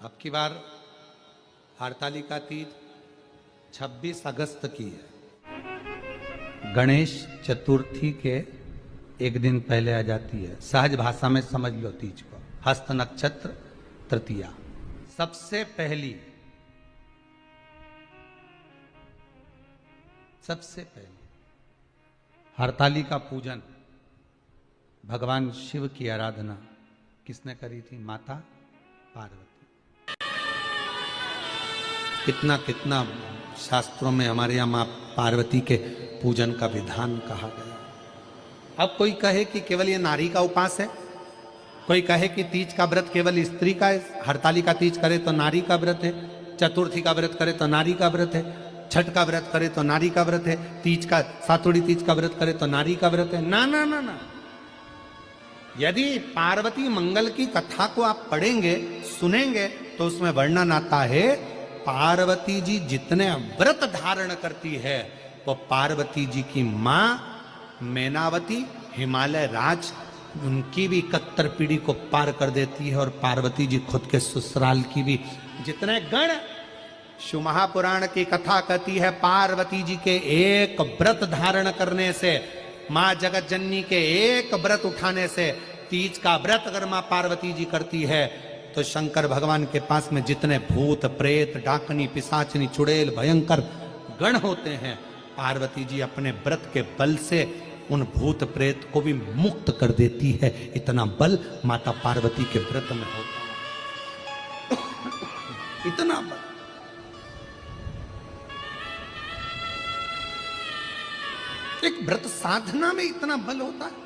अब की बार हरतालिका तीज 26 अगस्त की है। गणेश चतुर्थी के एक दिन पहले आ जाती है। सहज भाषा में समझ लो तीज को। हस्त नक्षत्र तृतीया सबसे पहली हरतालिका पूजन भगवान शिव की आराधना किसने करी थी? माता पार्वती। कितना कितना शास्त्रों में हमारे यहाँ माँ पार्वती के पूजन का विधान कहा गया। अब कोई कहे कि केवल ये नारी का उपास है, कोई कहे कि तीज का व्रत केवल स्त्री का है, हरतालिका तीज करे तो नारी का व्रत है, चतुर्थी का व्रत करे तो नारी का व्रत है, छठ का व्रत करे तो नारी का व्रत है, तीज का सातुड़ी तीज का व्रत करे तो नारी का व्रत है। ना ना ना ना, यदि पार्वती मंगल की कथा को आप पढ़ेंगे सुनेंगे तो उसमें वर्णन आता है पार्वती जी जितने व्रत धारण करती है वो पार्वती जी की मां मैनावती हिमालय राज उनकी भी 71 पीढ़ी को पार कर देती है और पार्वती जी खुद के ससुराल की भी। जितने गण शिव महापुराण की कथा कहती है पार्वती जी के एक व्रत धारण करने से, मां जगत जननी के एक व्रत उठाने से, तीज का व्रत अगर मां पार्वती जी करती है तो शंकर भगवान के पास में जितने भूत प्रेत डाकनी पिशाचनी चुड़ैल भयंकर गण होते हैं पार्वती जी अपने व्रत के बल से उन भूत प्रेत को भी मुक्त कर देती है। इतना बल माता पार्वती के व्रत में होता है। इतना बल। एक व्रत साधना में इतना बल होता है।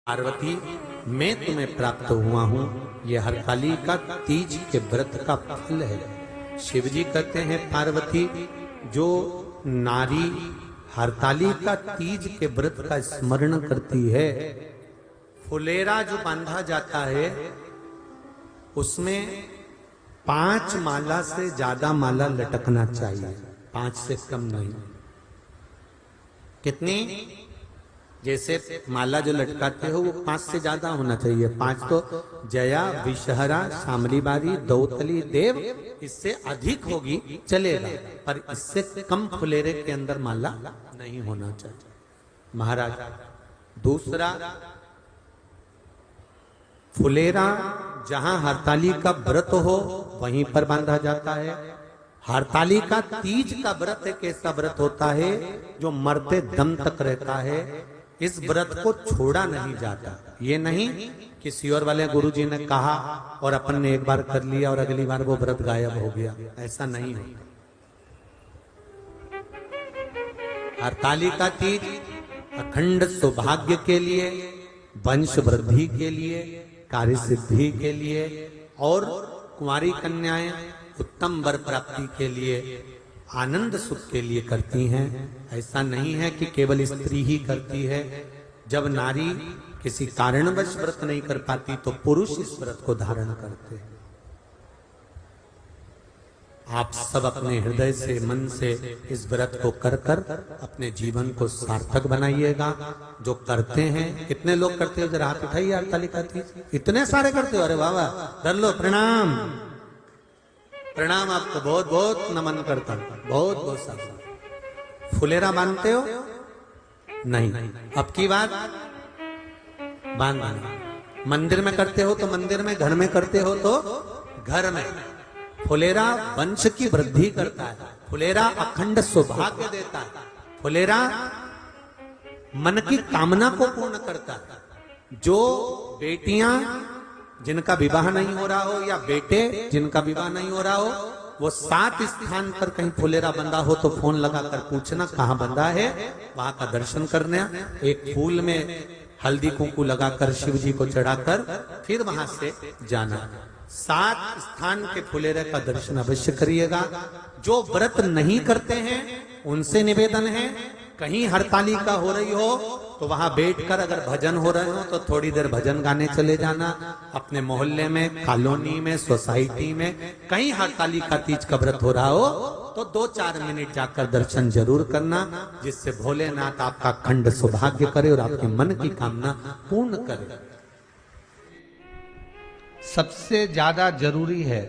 पार्वती मैं तुम्हें प्राप्त हुआ हूं, यह हरतालिका तीज के व्रत का फल है। शिव जी कहते हैं पार्वती जो नारी हरतालिका तीज के व्रत का स्मरण करती है, फुलेरा जो बांधा जाता है उसमें 5 माला से ज्यादा माला लटकना चाहिए, 5 से कम नहीं। कितनी? जैसे माला जो लटकाते हो वो 5 से ज्यादा होना चाहिए। 5 तो जया विषहरा शामली बारी दौतली देव, इससे अधिक होगी चलेगा, पर इससे कम फुलेरे के अंदर माला नहीं होना चाहिए महाराज। दूसरा, फुलेरा जहां हरतालिका व्रत हो वहीं पर बांधा जाता है। हरतालिका तीज का व्रत एक ऐसा व्रत होता है जो मरते दम तक रहता है। इस व्रत को छोड़ा नहीं जाता। ये नहीं कि सियोर वाले गुरुजी ने कहा और अपन ने एक बार कर लिया और अगली बार वो व्रत गायब हो गया, ऐसा नहीं होता। हरतालिका तीज अखंड सौभाग्य के लिए, वंश वृद्धि के लिए, कार्य सिद्धि के लिए और कुंवारी कन्याएं उत्तम वर प्राप्ति के लिए, आनंद सुख के लिए करती हैं। ऐसा नहीं है कि केवल स्त्री ही करती है। जब नारी किसी कारणवश व्रत नहीं कर पाती तो पुरुष इस व्रत को धारण करते हैं। आप सब अपने हृदय से मन से इस व्रत को कर कर अपने जीवन को सार्थक बनाइएगा। जो करते हैं, कितने लोग करते हो? जरा हाथ उठाइए। हरतालिका तीज इतने सारे करते हो? अरे वाह वाह, कर लो, प्रणाम प्रणाम, आपको बहुत बहुत नमन करता हूं, बहुत बहुत सारा। फुलेरा बांधते हो? नहीं, अब की बात बांधना। मंदिर में करते हो तो मंदिर में, घर में करते हो तो घर में। फुलेरा वंश की वृद्धि करता है, फुलेरा अखंड सौभाग्य देता है, फुलेरा मन की कामना को पूर्ण करता है। जो बेटियां जिनका विवाह नहीं हो रहा हो या बेटे जिनका विवाह नहीं हो रहा हो, वो 7 स्थान पर कहीं फुलेरा बंधा हो तो फोन लगाकर पूछना कहाँ बंधा है, वहां का दर्शन करना। एक फूल में हल्दी कुंकू लगाकर शिव जी को चढ़ाकर फिर वहां से जाना। 7 स्थान के फुलेरे का दर्शन अवश्य करिएगा। जो व्रत नहीं करते हैं उनसे निवेदन है, कहीं हरतालिका हो रही हो तो वहां बैठकर अगर भजन हो रहे हो तो थोड़ी देर भजन गाने चले जाना। अपने मोहल्ले में, कॉलोनी में, सोसाइटी में कहीं हरतालिका तीज का व्रत हो रहा हो तो 2-4 मिनट जाकर दर्शन जरूर करना, जिससे भोलेनाथ आपका अखंड सौभाग्य करे और आपके मन की कामना पूर्ण करे। सबसे ज्यादा जरूरी है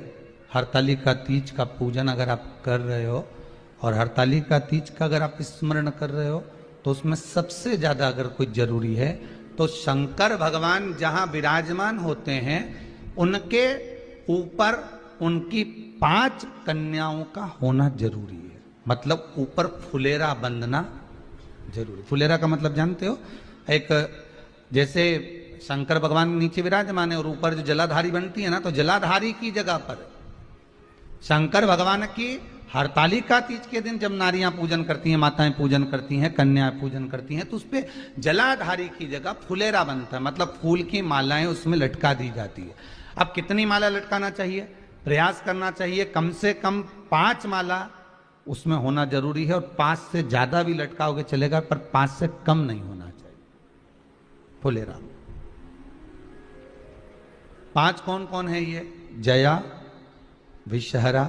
हरतालिका तीज का पूजन अगर आप कर रहे हो और हरतालिका तीज का अगर आप स्मरण कर रहे हो तो उसमें सबसे ज्यादा अगर कोई जरूरी है तो शंकर भगवान जहां विराजमान होते हैं उनके ऊपर उनकी 5 कन्याओं का होना जरूरी है। मतलब ऊपर फुलेरा बंधना जरूरी। फुलेरा का मतलब जानते हो? एक जैसे शंकर भगवान नीचे विराजमान है और ऊपर जो जलाधारी बनती है ना, तो जलाधारी की जगह पर शंकर भगवान की हरतालिका तीज के दिन जब नारियां पूजन करती हैं, माताएं पूजन करती हैं, कन्याएं पूजन करती हैं, तो उस पे जलाधारी की जगह फुलेरा बनता है। मतलब फूल की मालाएं उसमें लटका दी जाती है। अब कितनी माला लटकाना चाहिए? प्रयास करना चाहिए कम से कम 5 माला उसमें होना जरूरी है, और 5 से ज्यादा भी लटकाओगे चलेगा, पर 5 से कम नहीं होना चाहिए फुलेरा। 5 कौन कौन है ये? जया, विषहरा,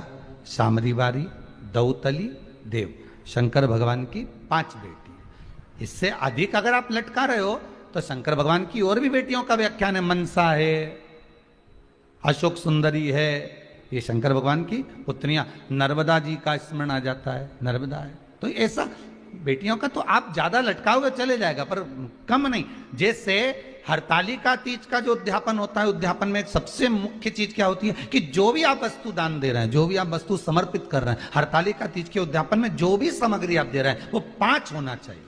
सामरीवारी, दौतली, देव। शंकर भगवान की 5 बेटी। इससे अधिक अगर आप लटका रहे हो तो शंकर भगवान की और भी बेटियों का व्याख्यान है। मनसा है, अशोक सुंदरी है, ये शंकर भगवान की पुत्रियां। नर्मदा जी का स्मरण आ जाता है, नर्मदा है। तो ऐसा बेटियों का तो आप ज्यादा लटकाओगे चले जाएगा, पर कम नहीं। जैसे हरतालिका तीज का जो उद्यापन होता है, उद्यापन में एक सबसे मुख्य चीज क्या होती है कि जो भी आप वस्तु दान दे रहे हैं, जो भी आप वस्तु समर्पित कर रहे हैं, हरतालिका तीज के उद्यापन में जो भी सामग्री आप दे रहे हैं वो 5 होना चाहिए।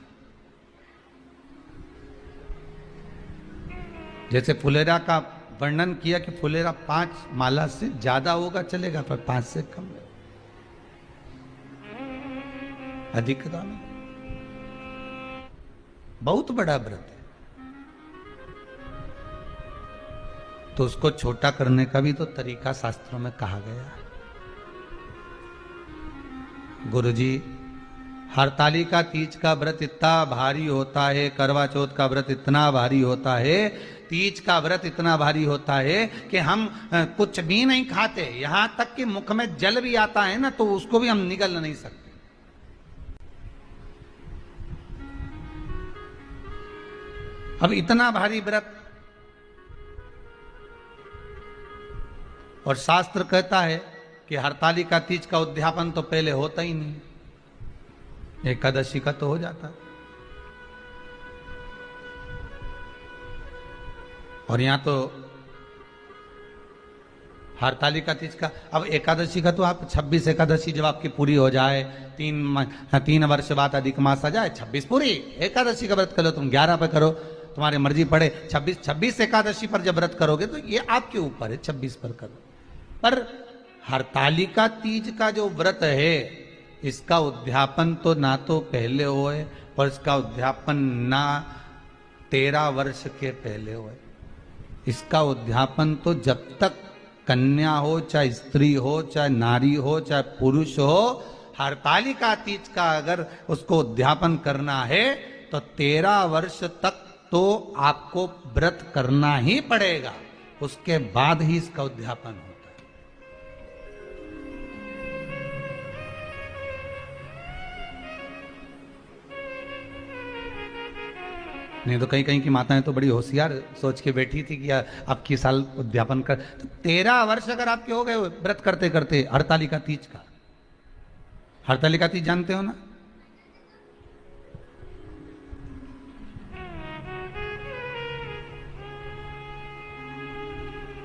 जैसे फुलेरा का वर्णन किया कि फुलेरा 5 माला से ज्यादा होगा चलेगा, पर 5 से कम है, अधिकता में। बहुत बड़ा व्रत है, तो उसको छोटा करने का भी तो तरीका शास्त्रों में कहा गया है। गुरुजी, हरतालिका तीज का व्रत इतना भारी होता है, करवा चौथ का व्रत इतना भारी होता है, तीज का व्रत इतना भारी होता है कि हम कुछ भी नहीं खाते, यहां तक कि मुख में जल भी आता है ना, तो उसको भी हम निगल नहीं सकते। अब इतना भारी व्रत, और शास्त्र कहता है कि हरतालिका तीज का उद्यापन तो पहले होता ही नहीं, एकादशी का तो हो जाता है। और यहां तो हरतालिका तीज का, अब एकादशी का तो आप 26 एकादशी जब आपकी पूरी हो जाए, 3 वर्ष बाद अधिक मास आ जाए, 26 पूरी एकादशी का व्रत कर लो, तुम 11 पे करो, तुम्हारी मर्जी पड़े। 26 एकादशी पर जब व्रत करोगे तो ये आपके ऊपर है, 26 पर करो। पर हरतालिका तीज का जो व्रत है, इसका उद्यापन तो ना तो पहले होए, और इसका उद्यापन ना 13 वर्ष के पहले होए। इसका उद्यापन तो जब तक कन्या हो, चाहे स्त्री हो, चाहे नारी हो, चाहे पुरुष हो, हरतालिका तीज का अगर उसको उद्यापन करना है तो 13 वर्ष तक तो आपको व्रत करना ही पड़ेगा, उसके बाद ही इसका उद्यापन होता है। नहीं तो कहीं कहीं की माताएं तो बड़ी होशियार सोच के बैठी थी कि अब की साल उद्यापन कर, तो 13 वर्ष अगर आपके हो गए व्रत करते करते हरतालिका तीज का। हरतालिका तीज जानते हो ना?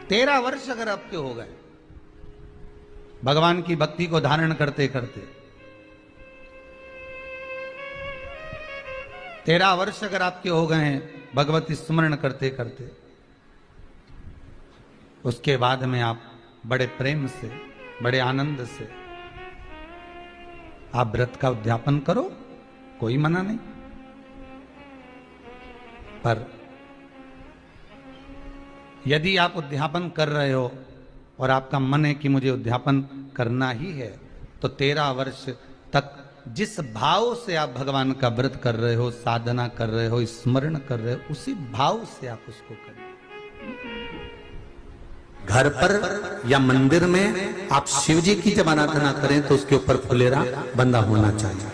तेरह वर्ष अगर आपके हो गए भगवान की भक्ति को धारण करते करते, 13 वर्ष अगर आपके हो गए हैं भगवती स्मरण करते करते, उसके बाद में आप बड़े प्रेम से, बड़े आनंद से आप व्रत का उद्यापन करो, कोई मना नहीं। पर यदि आप उद्यापन कर रहे हो और आपका मन है कि मुझे उद्यापन करना ही है, तो 13 वर्ष तक जिस भाव से आप भगवान का व्रत कर रहे हो, साधना कर रहे हो, स्मरण कर रहे हो, उसी भाव से आप उसको करें। घर पर या मंदिर में आप शिव जी की जब आराधना करें तो उसके ऊपर फुलेरा बंधा होना चाहिए।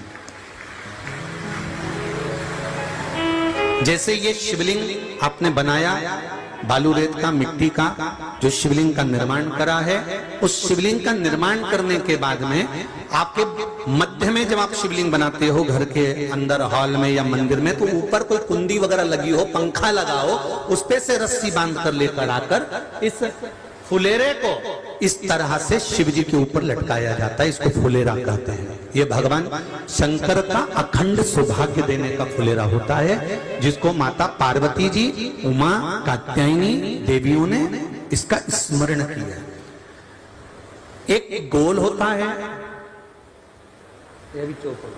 जैसे ये शिवलिंग आपने बनाया, बालू रेत का, मिट्टी का जो शिवलिंग का निर्माण करा है, उस शिवलिंग का निर्माण करने के बाद में आपके मध्य में जब आप शिवलिंग बनाते हो घर के अंदर हॉल में या मंदिर में, तो ऊपर कोई कुंडी वगैरह लगी हो, पंखा लगा हो, उस पे से रस्सी बांध कर लेकर आकर इस फुलेरे को इस तरह से शिव जी के ऊपर लटकाया जाता है। इसको फुलेरा कहते हैं। ये भगवान शंकर का अखंड सौभाग्य देने का फुलेरा होता है, जिसको माता पार्वती जी, उमा, कात्यायनी देवियों ने इसका स्मरण किया। एक गोल होता है, ये भी चौकोर,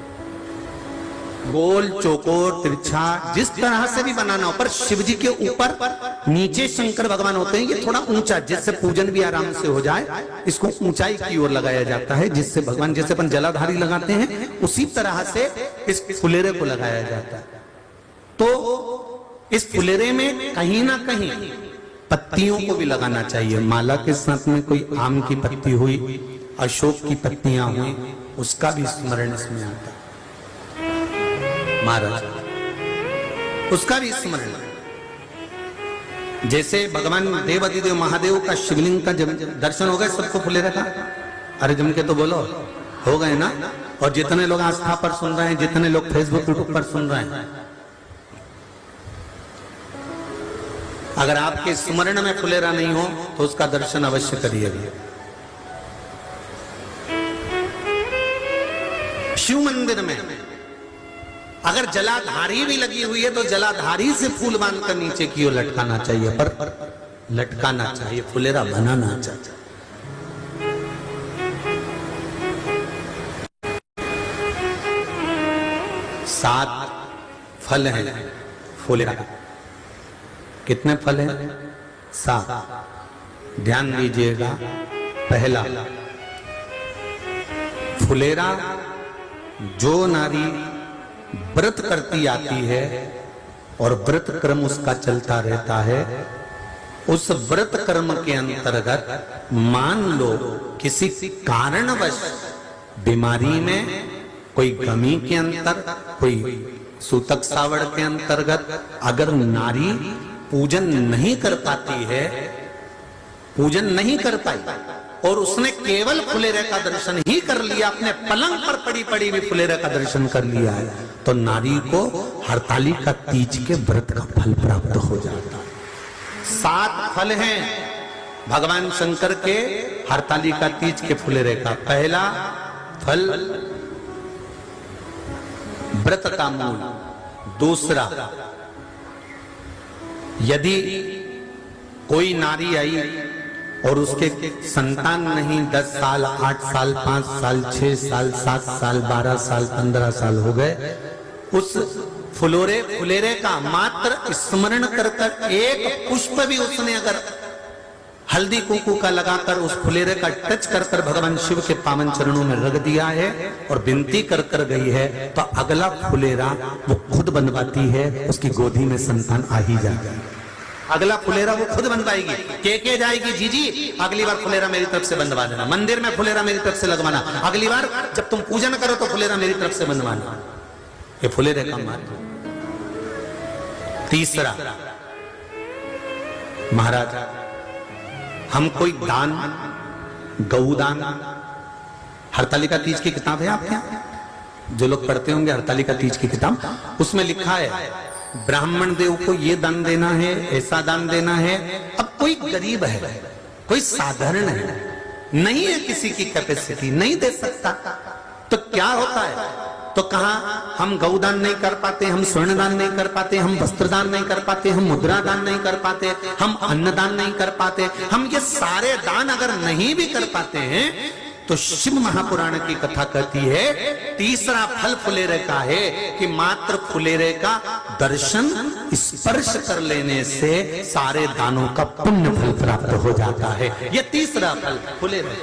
गोल, चौकोर, तिरछा, जिस तरह से भी बनाना हो, पर शिव जी के ऊपर नीचे शंकर भगवान होते हैं। ये थोड़ा ऊंचा, जिससे पूजन भी आराम से हो जाए, इसको ऊंचाई की ओर लगाया जाता है, जिससे भगवान, जैसे अपन जलाधारी लगाते हैं, उसी तरह से इस फुलेरे को लगाया जाता है। तो इस फुलेरे में कहीं ना कहीं पत्तियों को भी लगाना चाहिए। माला के साथ में कोई आम की पत्ती हुई, अशोक की पत्तियां हुई, उसका भी स्मरण इसमें आता है महाराज, उसका भी स्मरण। जैसे भगवान देवाधिदेव महादेव का शिवलिंग का जब दर्शन हो गए सबको फुलेरे का, अरे जम के तो बोलो, हो गए ना। और जितने लोग आस्था पर सुन रहे हैं, जितने लोग फेसबुक यूट्यूब पर सुन रहे हैं, अगर आपके स्मरण में फुलेरा नहीं हो तो उसका दर्शन अवश्य करिएगा। शिव मंदिर में अगर जलाधारी भी लगी हुई है तो जलाधारी से फूल बांधकर नीचे की ओर लटकाना चाहिए, पर लटकाना चाहिए, फुलेरा बनाना चाहिए। सात फल हैं फुलेरा। कितने फल हैं? 7। ध्यान दीजिएगा। पहला, फुलेरा जो नारी व्रत करती आती है और व्रत कर्म उसका चलता रहता है, उस व्रत कर्म के अंतर्गत मान लो किसी कारणवश बीमारी में, कोई गमी के अंतर, कोई सूतक सावड़ के अंतर्गत अगर नारी पूजन नहीं कर पाती है, पूजन नहीं कर पाई और उसने केवल फुलेरे का दर्शन ही कर लिया, अपने पलंग पर पड़ी पड़ी भी फुलेरे का दर्शन कर लिया है, तो नारी को हरतालिका तीज के व्रत का फल प्राप्त हो जाता है। 7 फल हैं भगवान शंकर के हरतालिका तीज के फुलेरे का। पहला फल व्रत का मूल। दूसरा, यदि कोई नारी आई और उसके संतान नहीं, 10 साल, 8 साल, 5 साल, 6 साल, 7 साल, 12 साल, 15 साल हो गए, उस फुलेरे का मात्र स्मरण कर कर एक पुष्प भी उसने अगर हल्दी कुंकू का लगाकर उस फुलेरे का टच कर कर भगवान शिव के पावन चरणों में रख दिया है और विनती कर कर गई है, तो अगला फुलेरा वो खुद बनवाती है, उसकी गोदी में संतान आ ही जाएगा। अगला फुलेरा वो खुद बनवाएगी, के जाएगी, जी जी अगली बार फुलेरा मेरी तरफ से बनवा देना, मंदिर में फुलेरा मेरी तरफ से लगवाना, अगली बार जब तुम पूजन करो तो फुलेरा मेरी तरफ से बनवाना। ये फुलेरे का महत्व। तीसरा, महाराज हम कोई दान, गौदान, हरतालिका तीज की किताब है आपके यहाँ, जो लोग पढ़ते होंगे हरतालिका तीज की किताब, उसमें लिखा है ब्राह्मण देव को ये दान देना है, ऐसा दान देना है। अब कोई गरीब है, कोई साधारण है, नहीं है किसी की कैपेसिटी, नहीं दे सकता, तो क्या होता है? तो कहा हम गौदान नहीं कर पाते, हम स्वर्ण दान नहीं कर पाते, हम वस्त्र दान नहीं कर पाते, हम मुद्रा दान नहीं कर पाते, हम अन्नदान नहीं कर पाते, हम ये सारे दान अगर नहीं भी कर पाते हैं, तो शिव महापुराण की कथा कहती है तीसरा फल फुलेरे का है कि मात्र फुलेरे का दर्शन, स्पर्श कर लेने से सारे दानों का पुण्य फल प्राप्त हो जाता है। यह तीसरा फल फुलेरे।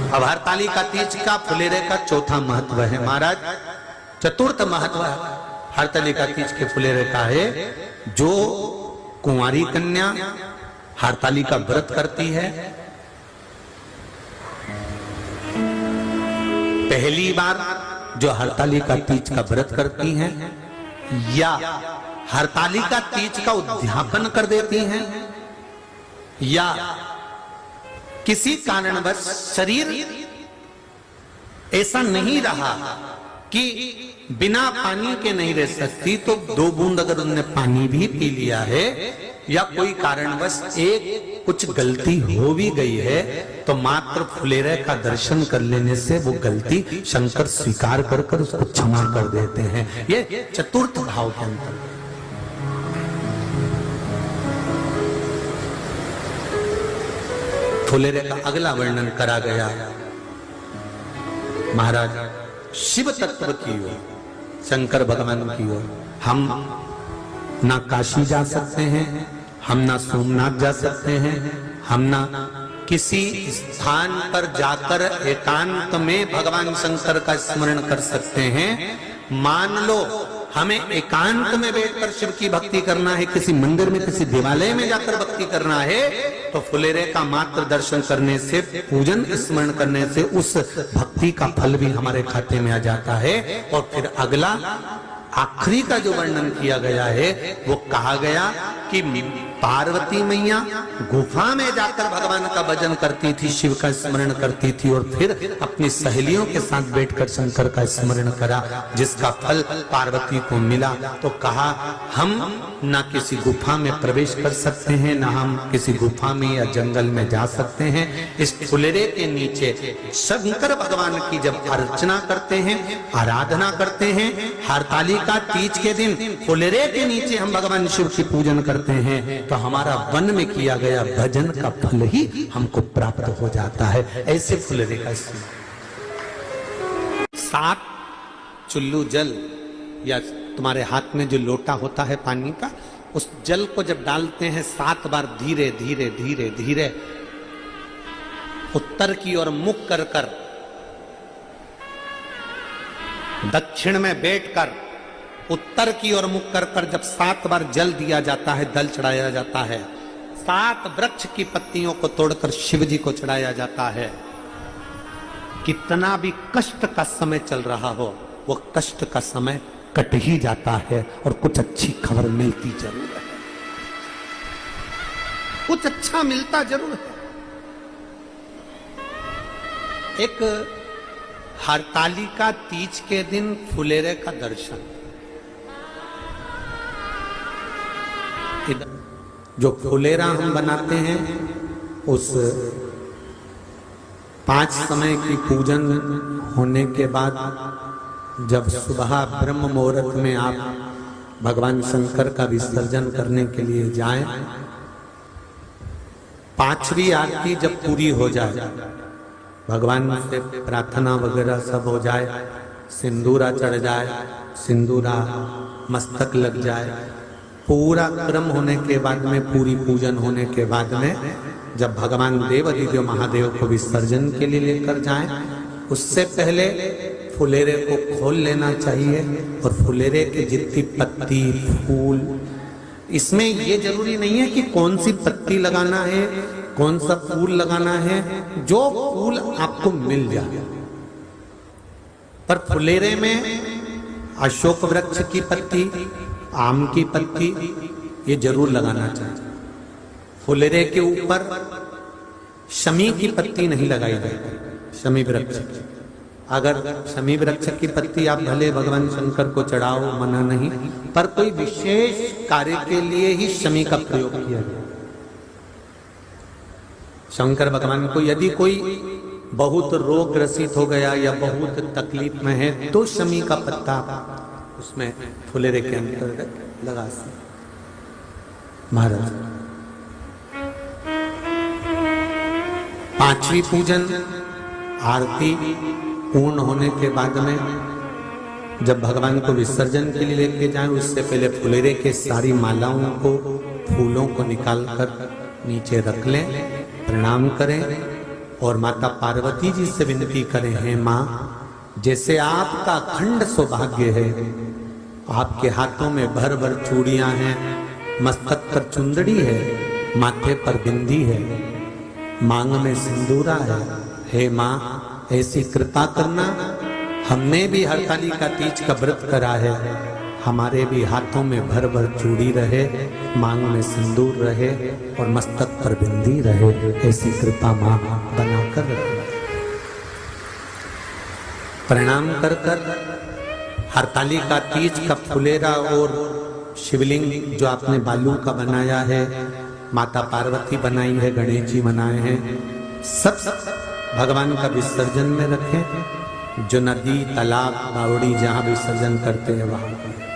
अब हरतालिका तीज का फुलेरे का चौथा महत्व है महाराज। चतुर्थ महत्व हरतालिका तीज के फुलेरे का है, जो कुंवारी कन्या हरतालिका व्रत करती है, पहली बार जो हरतालिका तीज का व्रत करती हैं, या हरतालिका तीज का उद्यापन कर देती हैं, या किसी कारणवश शरीर ऐसा नहीं रहा कि बिना पानी के नहीं रह सकती, तो 2 बूंद अगर उन्होंने पानी भी पी लिया है, या कोई कारणवश एक कुछ गलती हो भी गई है, तो मात्र फुलेरे का दर्शन कर लेने से वो गलती शंकर स्वीकार कर उसको क्षमा कर देते हैं। ये चतुर्थ भाव के अंतर। फुलेरे का अगला वर्णन करा गया महाराज शिव तत्व की ओर, शंकर भगवान की ओर। हम ना काशी जा सकते हैं, हम ना सोमनाथ जा सकते हैं, हम ना किसी स्थान पर जाकर एकांत में भगवान शंकर का स्मरण कर सकते हैं। मान लो हमें एकांत में बैठकर शिव की भक्ति करना है, किसी मंदिर में किसी देवालय में जाकर भक्ति करना है, तो फुलेरे का मात्र दर्शन करने से, पूजन स्मरण करने से उस भक्ति का फल भी हमारे खाते में आ जाता है। और फिर अगला आखिरी का जो वर्णन किया गया है वो कहा गया कि पार्वती मैया गुफा में जाकर भगवान का भजन करती थी, शिव का स्मरण करती थी, और फिर अपनी सहेलियों के साथ बैठकर शंकर का स्मरण करा, जिसका फल पार्वती को मिला। तो कहा हम ना किसी गुफा में प्रवेश कर सकते हैं, ना हम किसी गुफा में या जंगल में जा सकते हैं। इस फुलेरे के नीचे शंकर भगवान की जब अर्चना करते हैं, आराधना करते हैं, हरतालिका तीज के दिन फुलेरे के नीचे हम भगवान शिव की पूजन करते हैं, तो हमारा वन में किया गया भजन का फल ही हमको प्राप्त हो जाता है। ऐसे फुलेरे का 7 चुल्लू जल, या तुम्हारे हाथ में जो लोटा होता है पानी का, उस जल को जब डालते हैं 7 बार धीरे धीरे धीरे धीरे उत्तर की ओर मुख कर कर, दक्षिण में बैठकर उत्तर की ओर मुख कर कर जब 7 बार जल दिया जाता है, दल चढ़ाया जाता है, 7 वृक्ष की पत्तियों को तोड़कर शिव जी को चढ़ाया जाता है। कितना भी कष्ट का समय चल रहा हो, वो कष्ट का समय कट ही जाता है और कुछ अच्छी खबर मिलती जरूर है, कुछ अच्छा मिलता जरूर है। एक हरतालिका तीज के दिन फुलेरे का दर्शन, जो फुलेरा हम बनाते हैं, उस 5 समय की पूजन होने के बाद जब सुबह ब्रह्म मुहूर्त में आप भगवान शंकर का विसर्जन करने के लिए जाएं, 5वीं आरती जब पूरी हो जाए, भगवान से प्रार्थना वगैरह सब हो जाए, सिंदूरा चढ़ जाए, सिंदूरा मस्तक लग जाए, पूरा क्रम होने के बाद में, पूरी पूजन होने के बाद में, जब भगवान देवाधिदेव महादेव को विसर्जन के लिए लेकर जाएं, उससे पहले फुलेरे को खोल लेना चाहिए। और फुलेरे के जितनी पत्ती फूल, इसमें ये जरूरी नहीं है कि कौन सी पत्ती लगाना है, कौन सा फूल लगाना है, जो फूल आपको मिल जाए। पर फुलेरे में अशोक वृक्ष की पत्ती, आम की पत्ती, ये जरूर लगाना चाहिए। फुलेरे के ऊपर शमी की पत्ती नहीं लगाई जाती, शमी वृक्ष। अगर शमी वृक्ष की पत्ती आप भले भगवान शंकर को चढ़ाओ, मना नहीं, पर कोई विशेष कार्य के लिए ही शमी का प्रयोग किया गया। शंकर भगवान को यदि कोई बहुत रोग ग्रसित हो गया या बहुत तकलीफ में है, तो शमी का पत्ता उसमें फुलेरे के अंतर्गत लगा सकते। महाराज 5वीं पूजन आरती पूर्ण होने के बाद में जब भगवान को विसर्जन के लिए लेके जाएं, उससे पहले फुलेरे के सारी मालाओं को, फूलों को निकालकर नीचे रख लें, प्रणाम करें और माता पार्वती जी से विनती करें, हैं माँ, जैसे आपका अखंड सौभाग्य है, आपके हाथों में भर भर चूड़ियां हैं, मस्तक पर चुंदड़ी है, माथे पर बिंदी है, मांग में सिंदूरा है, हे माँ ऐसी कृपा करना। हमने भी हरतालिका तीज का व्रत करा है, हमारे भी हाथों में भर भर चूड़ी रहे, मांग में सिंदूर रहे और मस्तक पर बिंदी रहे, ऐसी कृपा माँ बनाकर रखे। प्रणाम कर कर हरतालिका तीज का फुलेरा और शिवलिंग जो आपने बालू का बनाया है, माता पार्वती बनाई है, गणेश जी बनाए हैं, सब भगवान का विसर्जन में रखें। जो नदी, तालाब, बावड़ी जहाँ विसर्जन करते हैं वहां पर